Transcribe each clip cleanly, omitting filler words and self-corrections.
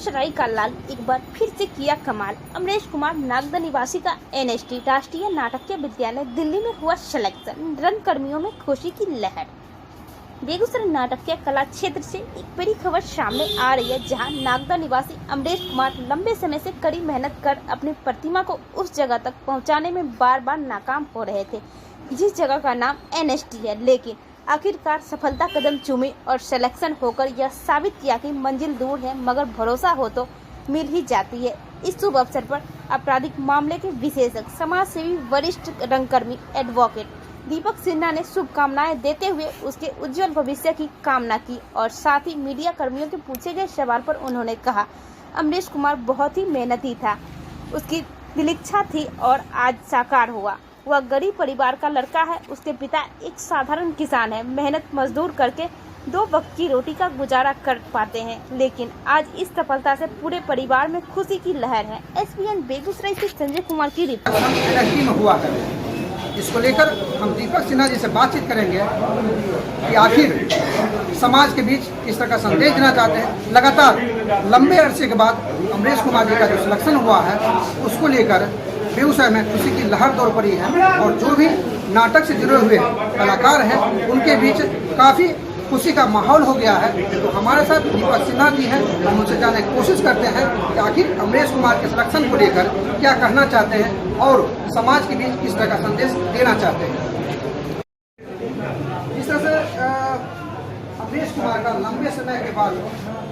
बेगूसराय का लाल एक बार फिर से किया कमाल। अमरेश कुमार नागदा निवासी का एनएसटी राष्ट्रीय नाटकीय विद्यालय दिल्ली में हुआ सिलेक्शन। रंग कर्मियों में खुशी की लहर। बेगूसराय नाटकीय कला क्षेत्र से एक बड़ी खबर सामने आ रही है, जहां नागदा निवासी अमरेश कुमार लंबे समय से कड़ी मेहनत कर अपनी प्रतिमा को उस जगह तक पहुंचाने में बार बार नाकाम हो रहे थे, जिस जगह का नाम एनएसटी है। लेकिन आखिरकार सफलता कदम चूमी और सिलेक्शन होकर यह साबित किया कि मंजिल दूर है मगर भरोसा हो तो मिल ही जाती है। इस शुभ अवसर पर आपराधिक मामले के विशेषज्ञ, समाज सेवी, वरिष्ठ रंगकर्मी एडवोकेट दीपक सिन्हा ने शुभकामनाएं देते हुए उसके उज्जवल भविष्य की कामना की और साथ ही मीडिया कर्मियों के पूछे गए सवाल पर उन्होंने कहा, अमरेश कुमार बहुत ही मेहनती था, उसकी दिलिच्छा थी और आज साकार हुआ। वह गरीब परिवार का लड़का है। उसके पिता एक साधारण किसान है, मेहनत मजदूर करके 2 वक्त की रोटी का गुजारा कर पाते हैं। लेकिन आज इस सफलता से पूरे परिवार में खुशी की लहर है। एसबीएन बेगूसराय से संजय कुमार की रिपोर्ट। इसको लेकर हम दीपक सिन्हा जी से बातचीत करेंगे कि आखिर समाज के बीच किस तरह का संदेश देना चाहते हैं। लगातार लंबे अरसे के बाद अमरेश कुमार जी का जो सिलेक्शन हुआ है, उसको लेकर बेगूसराय में खुशी की लहर दौड़ पड़ी है और जो भी नाटक से जुड़े हुए कलाकार हैं, उनके बीच काफ़ी खुशी का माहौल हो गया है। तो हमारे साथ दीपक सिन्हा जी हैं, हम उनसे जानने की कोशिश करते हैं कि आखिर अमरेश कुमार के सिलेक्शन को लेकर क्या कहना चाहते हैं और समाज के बीच किस तरह का संदेश देना चाहते हैं। जिस तरह से अमरेश कुमार का लंबे समय के बाद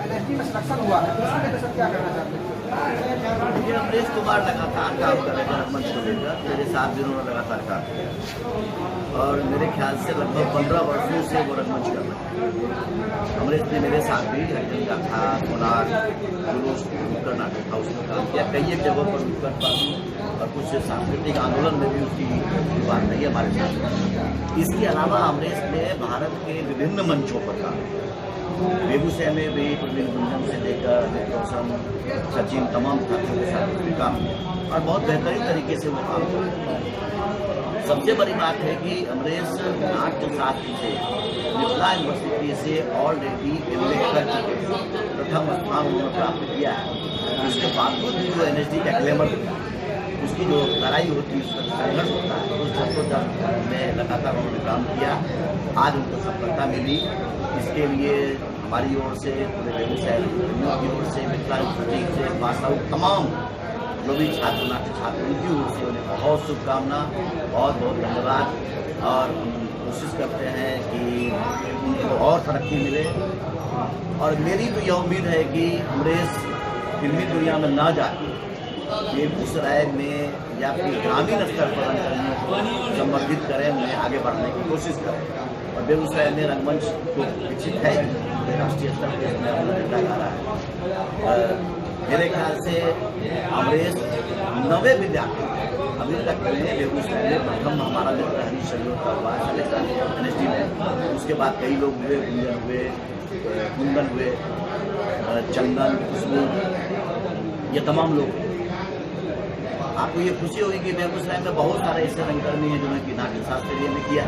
एनएसटी में सिलेक्शन हुआ है, उसके लिए सर क्या कहना चाहते हैं? ये अमरेश कुमार लगातार काम कर रहे हैं रंगमंच को लेकर। मेरे 7 दिनों में लगातार काम किया और मेरे ख्याल से लगभग 15 वर्षों से वो रंगमंच कर रहे हैं। अमरेश ने मेरे साथ भी हरिजन था, कोनार, जुलूस, नुक्कड़ नाटक था, उसमें काम किया। कई एक जगहों पर नुक्कड़ पार्टी और कुछ सांस्कृतिक आंदोलन में भी उसकी बात नहीं है हमारे साथ। इसके अलावा अमरेश ने भारत के विभिन्न मंचों पर काम किया। बेगूसराय में भी प्रवीण गुंजन से लेकर रोशन, सचिन, तमाम छात्रों के साथ भी काम किया और बहुत बेहतरीन तरीके से वो काम किया। सबसे बड़ी बात है कि अमरेश नाट्य शास्त्र से मिथिला यूनिवर्सिटी से ऑलरेडी MA कर चुके हैं, प्रथम स्थान उन्होंने प्राप्त किया है। इसके बावजूद भी जो एनएसडी का क्लेमर उसकी जो लड़ाई होती है, उसका संघर्ष होता है, उस जद्दोजहद में लगातार उन्होंने काम किया। आज उनको सफलता मिली। इसके लिए हमारी ओर से, पूरे बेगूसराय की ओर से, मिथिला यूनिवर्सिटी से पास आउट तमाम जो भी छात्र नाट्य छात्र, उनकी ओर से उन्हें बहुत शुभकामना, बहुत बहुत धन्यवाद। और हम कोशिश करते हैं कि उनको और तरक्की मिले और मेरी तो यह उम्मीद है कि अमरेश फिल्मी दुनिया में न जाके बेगूसराय में या फिर ग्रामीण स्तर पर रंगकर्मियों को संवर्धित करें, उन्हें आगे बढ़ने की कोशिश करें। और बेगूसराय में रंगमंच को विकसित है, राष्ट्रीय स्तर पर इसमें अपना झंडा गाड़ा है। मेरे ख्याल से अमरेश 90 विद्यार्थी अभी तक में बेगूसराय में प्रथम हमारा मित्र हरीश शरीर का हुआ है एनएसडी में। उसके बाद कई लोग हुए, गुंजन हुए, कुंदन हुए, चंदन, खुशबू, ये तमाम लोग। आपको ये खुशी होगी कि बेगूसराय में बहुत सारे ऐसे रंगकर्मी हैं जिन्होंने कि नाट्य शास्त्रीय में किया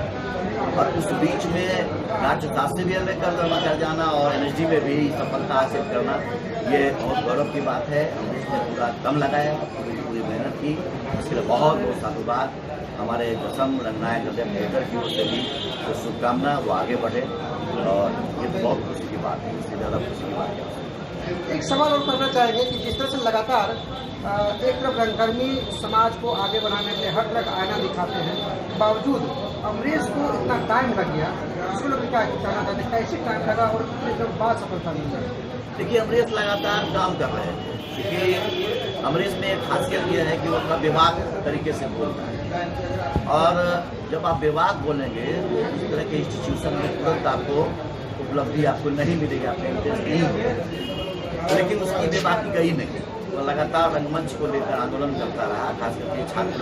और उस बीच में नाट्य शास्त्रीय में कर जाना और एनएसडी में भी सफलता हासिल करना, ये बहुत गौरव की बात है। हमने इसमें पूरा दम लगाया, पूरी मेहनत की, इसके लिए बहुत बहुत साधुवाद। हमारे दसम रंगनायक हृदय की ओर से भी तो शुभकामना, वो आगे बढ़े और ये बहुत खुशी की बात है। इससे ज़्यादा खुशी की बात है। एक सवाल और करना चाहेंगे कि जिस तरह से लगातार एक तरफ रंगकर्मी समाज को आगे बढ़ाने के लिए हर तरह का आईना दिखाते हैं, बावजूद अमरेश को इतना टाइम लग गया, इसको लोग क्या कहना चाहते हैं, कैसे टाइम लगा और कितने बाद सफलता मिल गई? देखिए, अमरेश लगातार काम कर रहे हैं क्योंकि अमरेश में एक खासियत यह है कि वो अपना विवाद तरीके से बोलता है और जब आप विवाद बोलेंगे तो इस तरह के इंस्टीट्यूशन में तुरंत आपको उपलब्धि आपको नहीं मिलेगी, आपका इंटरेस्ट नहीं होगा। लेकिन उसकी बेबाकी गई नहीं, वो लगातार रंगमंच को लेकर आंदोलन करता रहा। खास करके छात्र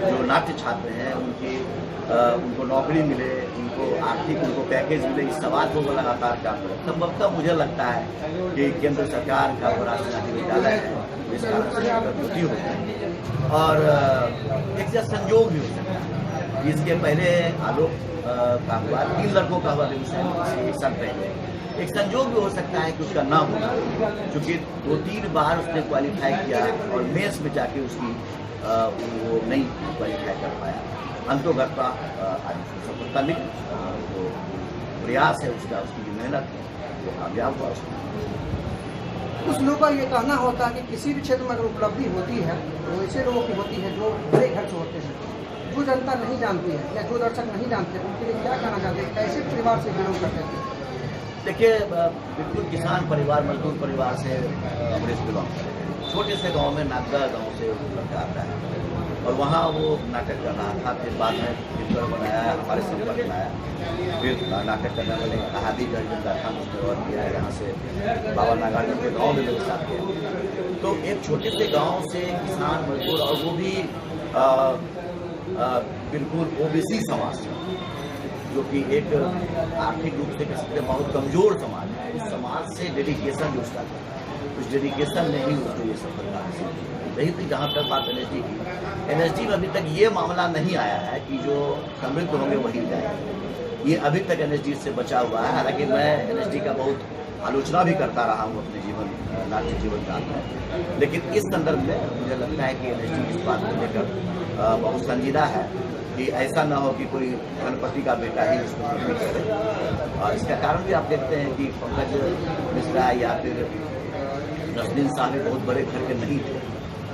जो नाट्य छात्र हैं उनको नौकरी मिले, उनको आर्थिक उनको पैकेज मिले, इस सवाल को वो लगातार काम करे। संभवतः मुझे लगता है कि केंद्र सरकार का वो राष्ट्रीय नाट्य विद्यालय है, इस कारण से त्रुटि होती है और एक जैसा संयोग भी हो सकता है। इसके पहले आलोक का हुआ, 3 लड़कों का हुआ बेगूसराय में साल पहले, एक संजोग भी हो सकता है कि उसका ना होना, क्योंकि 2-3 बार उसने क्वालिफाई किया और मेंस में जाके उसकी वो नहीं क्वालिफाई कर पाया। अंतोगत्वा आज उसको सफलता मिली, जो प्रयास है उसका, उसकी जो मेहनत है वो कामयाब हुआ उसमें। कुछ लोगों का ये कहना होता है कि किसी भी क्षेत्र में अगर उपलब्धि होती है तो ऐसे लोगों की होती है जो बड़े घर से होते हैं, जो जनता नहीं जानती है या जो दर्शक नहीं जानते, उनके लिए क्या कहना चाहते हैं, कैसे परिवार से बिलोंग करते थे? देखिए, बिल्कुल किसान परिवार, मजदूर परिवार से अमरीश बिलोंग करते हैं। छोटे से गांव में नागदा गांव से लड़का आता है और वहाँ वो नाटक कर रहा था। फिर बाद में फिल्म बनाया, हमारे संपर्क बनाया, फिर नाटक करने वाले कहादी गर्जन का था उसने और किया है। यहाँ से बाबा नागार्जुन के गाँव में मेरे साथ गया। तो एक छोटे से गांव से किसान मजदूर, और वो भी बिल्कुल ओबीसी समाज से, जो कि एक आर्थिक रूप से कह सकते हैं बहुत कमजोर समाज है, उस समाज से डेडिकेशन जो उसका था, उस डेडिकेशन ने ही उसको ये सफलता हासिल की। रही थी जहाँ तक बात एनएसडी की, एनएसडी में अभी तक ये मामला नहीं आया है कि जो समृद्ध होंगे वही जाएंगे। ये अभी तक एनएसडी से बचा हुआ है। हालांकि मैं एनएसडी का बहुत आलोचना भी करता रहा हूँ अपने नाट्य जीवन काल में, लेकिन इस संदर्भ में मुझे लगता है कि एनएसडी इस बात को लेकर बहुत संजीदा है कि ऐसा ना हो कि कोई गणपति का बेटा ही इसको प्रकट करे। और इसका कारण भी आप देखते हैं कि पंकज मिश्रा या फिर नसरीन साहब बहुत बड़े घर के नहीं थे,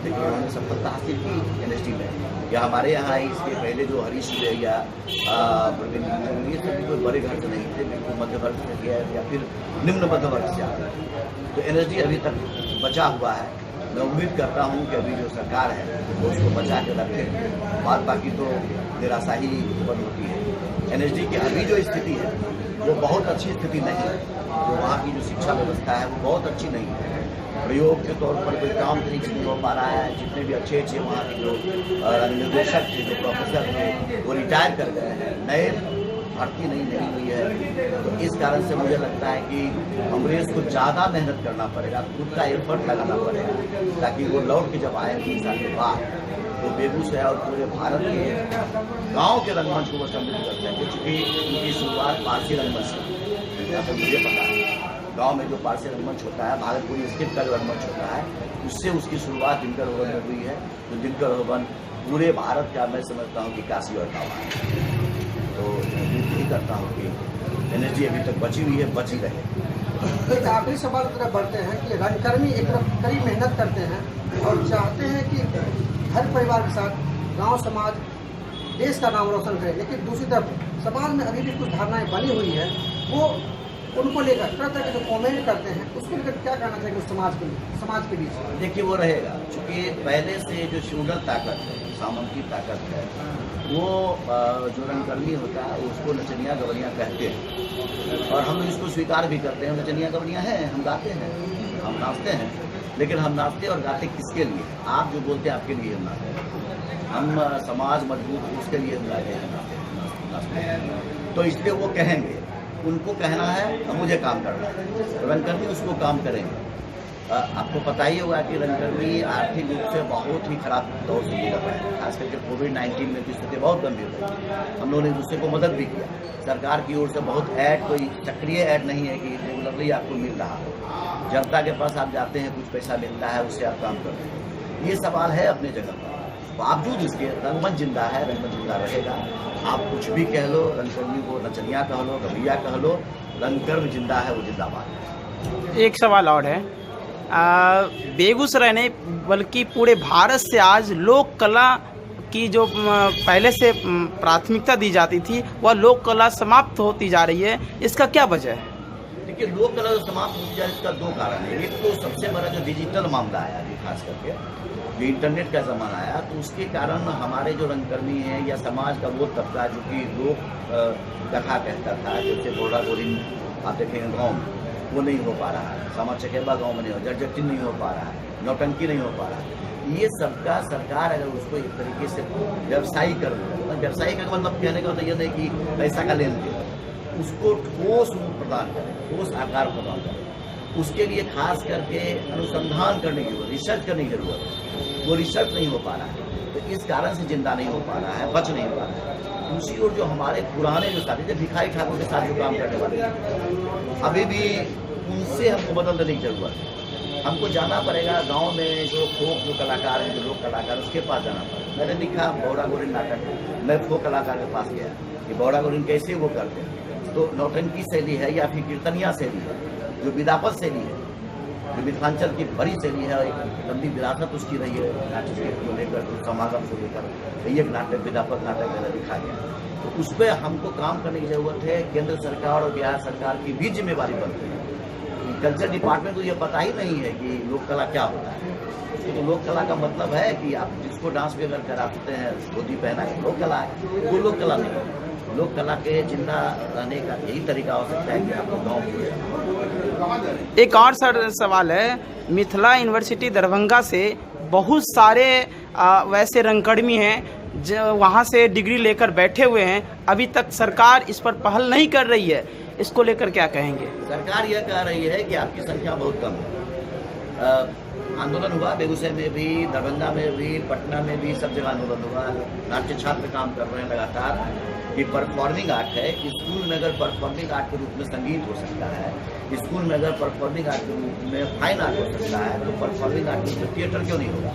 लेकिन उन्होंने सफलता हासिल की एनएसडी में। या हमारे यहाँ इसके पहले जो हरीश या प्रवीण, ये सभी कोई बड़े घर से नहीं थे, बिल्कुल मध्य वर्ग से गया या फिर निम्न मध्य वर्ग से आए। तो एनएसडी अभी तक बचा हुआ है। मैं उम्मीद करता हूँ कि अभी जो सरकार है वो उसको बचा के रखे। बात बाकी तो निराशा ही उत्पन्न होती है। एनएसडी की अभी जो स्थिति है वो बहुत अच्छी स्थिति नहीं है। जो वहाँ की जो शिक्षा व्यवस्था है वो बहुत अच्छी नहीं है। प्रयोग के तौर पर कोई काम ठीक से नहीं हो पा रहा है। जितने भी अच्छे वहाँ के जो निर्देशक थे, जो प्रोफेसर थे, वो रिटायर कर गए हैं, नए भर्ती नहीं हुई है। तो इस कारण से मुझे लगता है कि अमरीश को ज़्यादा मेहनत करना पड़ेगा, खुद का एफर्ट लगाना पड़ेगा, ताकि वो लौट के जब आए 3 साल के बाद तो बेगूसराय और पूरे भारत के गाँव के रंगमंच को वो समृद्ध कर सके। चूँकि उनकी शुरुआत पारसी रंगमंच से, जहाँ तक मुझे पता है गाँव में जो पारसी रंगमंच होता है, भागलपुरी स्थित का जो रंगमंच होता है, उससे उसकी शुरुआत दिनकर ओवन में हुई है। तो दिनकर ओवन पूरे भारत का मैं समझता हूँ कि काशी और टावा है। तो उम्मीद नहीं करता हूँ कि एनएसडी अभी तक बची हुई है, बची रहे। एक आखिरी सवाल की तरफ बढ़ते हैं कि रंगकर्मी एक तरफ कड़ी मेहनत करते हैं और चाहते हैं कि हर परिवार के साथ गांव समाज देश का नाम रोशन करे, लेकिन दूसरी तरफ समाज में अभी भी कुछ धारणाएं बनी हुई है, वो उनको लेकर तरह तरह के जो कमेंट करते हैं उसको लेकर क्या कहना चाहिए समाज के बीच? देखिए, वो रहेगा, क्योंकि पहले से जो फ्यूडल ताकत है, सामंती ताकत है, वो जो रंगकर्मी होता है उसको नचनिया गवनिया कहते हैं। और हम इसको स्वीकार भी करते हैं, नचनिया गवनिया है, हम गाते हैं, हम नाचते हैं। लेकिन हम नाचते और गाते किसके लिए? आप जो बोलते हैं आपके लिए हम नाचते हैं। हम समाज मजबूत हो उसके लिए हम गाते हैं, नाचते हैं। तो इसलिए वो कहेंगे, उनको कहना है, मुझे काम करना है। रंगकर्मी उसको काम करेंगे। आपको पता ही होगा कि रंगकर्मी आर्थिक रूप से बहुत ही खराब दौर से गुजर रहा है। खास करके कोविड-19 में की स्थिति बहुत गंभीर रही। हम लोगों ने एक दूसरे को मदद भी किया। सरकार की ओर से बहुत ऐड, कोई सक्रिय ऐड नहीं है कि रेगुलरली आपको मिल रहा हो। जनता के पास आप जाते हैं, कुछ पैसा मिलता है, उससे आप काम करते हैं। ये सवाल है अपने जगह पर। बावजूद इसके रंगमंच जिंदा है, रंगमंच जिंदा रहेगा। आप कुछ भी कह लो, रंगकर्मी को नचनिया कह लो, गवैया कह लो, रंगकर्म जिंदा है, वो जिंदाबाद है। एक सवाल और है, बेगूसराय ने बल्कि पूरे भारत से आज लोक कला की जो पहले से प्राथमिकता दी जाती थी, वह लोक कला समाप्त होती जा रही है। इसका क्या वजह है? देखिए, लोक कला समाप्त होती जा रही है, इसका 2 कारण है। एक तो सबसे बड़ा जो डिजिटल मामला आया अभी, खास करके जो इंटरनेट का ज़माना आया, तो उसके कारण हमारे जो रंगकर्मी हैं या समाज का वो तबका जो कि लोक कथा कहता था, जैसे घोड़ा गोरिन आप देखेंगे गाँव में, वो नहीं हो पा रहा है। सामा चकेबा गाँव में नहीं हो, जटजटी नहीं हो पा रहा है, नौटंकी नहीं हो पा रहा है। ये सबका सरकार अगर उसको एक तरीके से व्यवसायी कर दे, व्यवसायी का मतलब कहने का तो ये नहीं कि पैसा का लेन देन, उसको ठोस रूप प्रदान करें, ठोस आकार प्रदान करें। उसके लिए खास करके अनुसंधान करने की जरूरत, रिसर्च करने की जरूरत है। वो रिसर्च नहीं हो पा रहा है। तो इस कारण से जिंदा नहीं हो पा रहा है, बच नहीं पा रहा है। दूसरी ओर जो हमारे पुराने जो साथी थे, भिखारी ठाकुर के साथ जो काम करने वाले थे, अभी भी उनसे हमको बदल देने की जरूरत है। हमको जाना पड़ेगा गांव में जो फोक जो कलाकार हैं, जो लोक कलाकार, उसके पास जाना पड़ेगा। मैंने देखा बौड़ा गोरिन नाटक, मैं फोक कलाकार के पास गया कि बौड़ा गोरिन कैसे वो करते हैं, तो नौटंकी शैली है या फिर कीर्तनिया शैली है, जो विदापत शैली है, जो मिथिलांचल की बड़ी शैली है, एक लंबी विरासत उसकी रही है नाट्य को लेकर, समागम को लेकर एक नाटक विदापत नाटक मैंने दिखा गया। तो उस पर हमको काम करने की जरूरत है। केंद्र सरकार और बिहार सरकार की भी जिम्मेवारी बनती है। कल्चर डिपार्टमेंट को ये पता ही नहीं है कि लोक कला क्या होता है। तो लोक कला का मतलब है कि आप जिसको डांस भी अगर कराते हैं, धोती पहना है, लोक कला है, वो लोक कला नहीं है। लोक कला के जिंदा रहने का यही तरीका हो सकता है कि आपको गाँव में। एक और सवाल है, मिथिला यूनिवर्सिटी दरभंगा से बहुत सारे वैसे रंगकर्मी हैं जो वहाँ से डिग्री लेकर बैठे हुए हैं, अभी तक सरकार इस पर पहल नहीं कर रही है, इसको लेकर क्या कहेंगे? सरकार यह कह रही है कि आपकी संख्या बहुत कम है। आंदोलन हुआ बेगूसराय में भी, दरभंगा में भी, पटना में भी, सब जगह आंदोलन हुआ। नाट्य छात्र काम कर रहे हैं लगातार कि परफॉर्मिंग आर्ट है, स्कूल में अगर परफॉर्मिंग आर्ट के रूप में संगीत हो सकता है, स्कूल में अगर परफॉर्मिंग आर्ट के रूप में फाइन आर्ट हो सकता है, तो परफॉर्मिंग आर्ट के रूप में थिएटर क्यों नहीं होगा?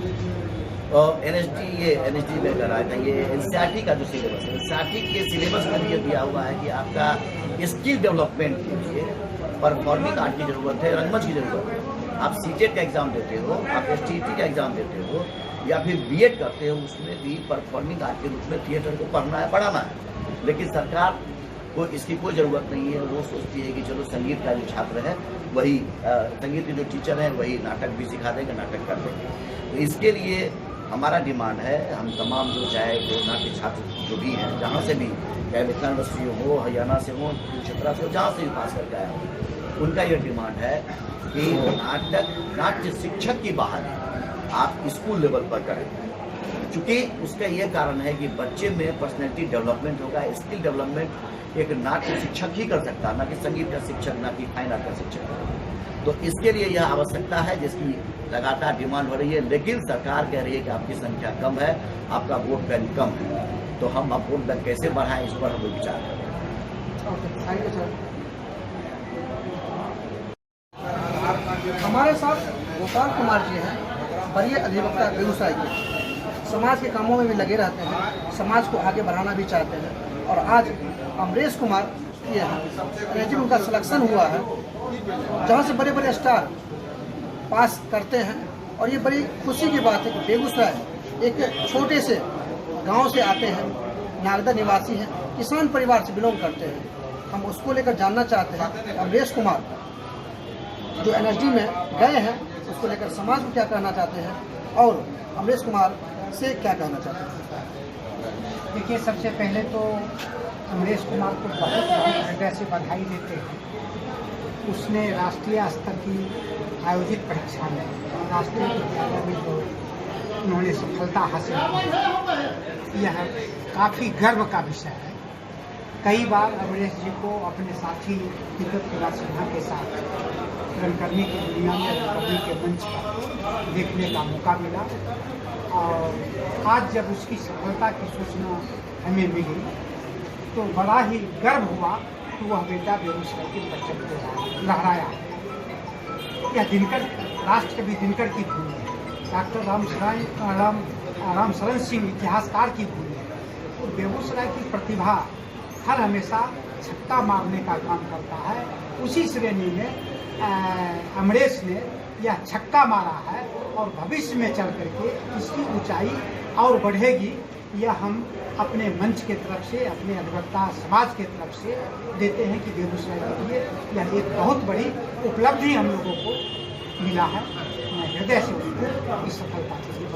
और एनएसडी में कर रहा था, ये एनसीईआरटी का जो सिलेबस है, एनसीईआरटी के सिलेबस में ये दिया हुआ है कि आपका स्किल डेवलपमेंट के लिए परफॉर्मिंग आर्ट की जरूरत है, रंगमंच की जरूरत है। आप सीटेट का एग्जाम देते हो, आप एसटीटी का एग्जाम देते हो, या फिर बीएड करते हो, उसमें भी परफॉर्मिंग आर्ट के रूप में थिएटर को पढ़ना है, पढ़ाना है। लेकिन सरकार को इसकी कोई ज़रूरत नहीं है। वो सोचती है कि चलो संगीत का जो छात्र है वही, संगीत के जो टीचर हैं वही नाटक भी सिखा देंगे, नाटक कर देंगे। तो इसके लिए हमारा डिमांड है, हम तमाम जो चाहे जो नाट्य छात्र जो भी हैं, जहाँ से भी, चाहे मिथिला यूनिवर्सिटी हो, हरियाणा से हो, छपरा से हो, जहाँ से भी पास करके आया हो, उनका ये डिमांड है कि नाट्य शिक्षक की बहाली आप स्कूल लेवल पर करें। चूँकि उसका ये कारण है कि बच्चे में पर्सनैलिटी डेवलपमेंट होगा, स्किल डेवलपमेंट एक नाट्य शिक्षक ही कर सकता है, ना कि संगीत का शिक्षक, ना कि फाइन आर्ट का शिक्षक। तो इसके लिए यह आवश्यकता है जिसकी लगातार डिमांड हो रही है। लेकिन सरकार कह रही है कि आपकी संख्या कम है, आपका वोट बैंक कम है, तो हम अब वोट बैंक कैसे बढ़ाएं, इस पर हम विचार करें। हमारे साथ गोपाल कुमार जी हैं, वरीय अधिवक्ता बेगूसराय के, समाज के कामों में भी लगे रहते हैं, समाज को आगे बढ़ाना भी चाहते हैं। और आज अमरेश कुमार ये हैं, उनका सिलेक्शन हुआ है, जहाँ से बड़े बड़े स्टार पास करते हैं। और ये बड़ी खुशी की बात है कि बेगूसराय एक छोटे से गांव से आते हैं, नागदा निवासी हैं, किसान परिवार से बिलोंग करते हैं। हम उसको लेकर जानना चाहते हैं अमरेश कुमार जो एनएसडी में गए हैं, उसको लेकर समाज को क्या कहना चाहते हैं और अमरेश कुमार से क्या कहना चाहते हैं। देखिए, सबसे पहले तो अमरेश कुमार को बहुत हृदय से बधाई देते हैं। उसने राष्ट्रीय स्तर की आयोजित परीक्षा में, राष्ट्रीय परीक्षा में जो उन्होंने सफलता हासिल की, यह काफ़ी गर्व का विषय है। कई बार अमरेश जी को अपने साथी विद्युत कुमार सिन्हा के साथ रंगकर्मी की दुनिया में, रंगकर्मी के मंच पर देखने का मौका मिला। और आज जब उसकी सफलता की सूचना हमें मिली तो बड़ा ही गर्व हुआ कि वह बेटा बेगूसराय के बच्चे को लहराया। यह दिनकर, राष्ट्रकवि दिनकर की भूमि है, डॉक्टर रामशरण सिंह इतिहासकार की भूमि है। और बेगूसराय की प्रतिभा हर हमेशा छक्का मारने का काम करता है। उसी श्रेणी में अमरेश ने यह छक्का मारा है और भविष्य में चल करके इसकी ऊंचाई और बढ़ेगी। यह हम अपने मंच के तरफ से, अपने अधिवक्ता समाज के तरफ से देते हैं कि बेगूसराय के लिए यह एक बहुत बड़ी उपलब्धि हम लोगों को मिला है। मैं हृदय से उसको इस सफलता के लिए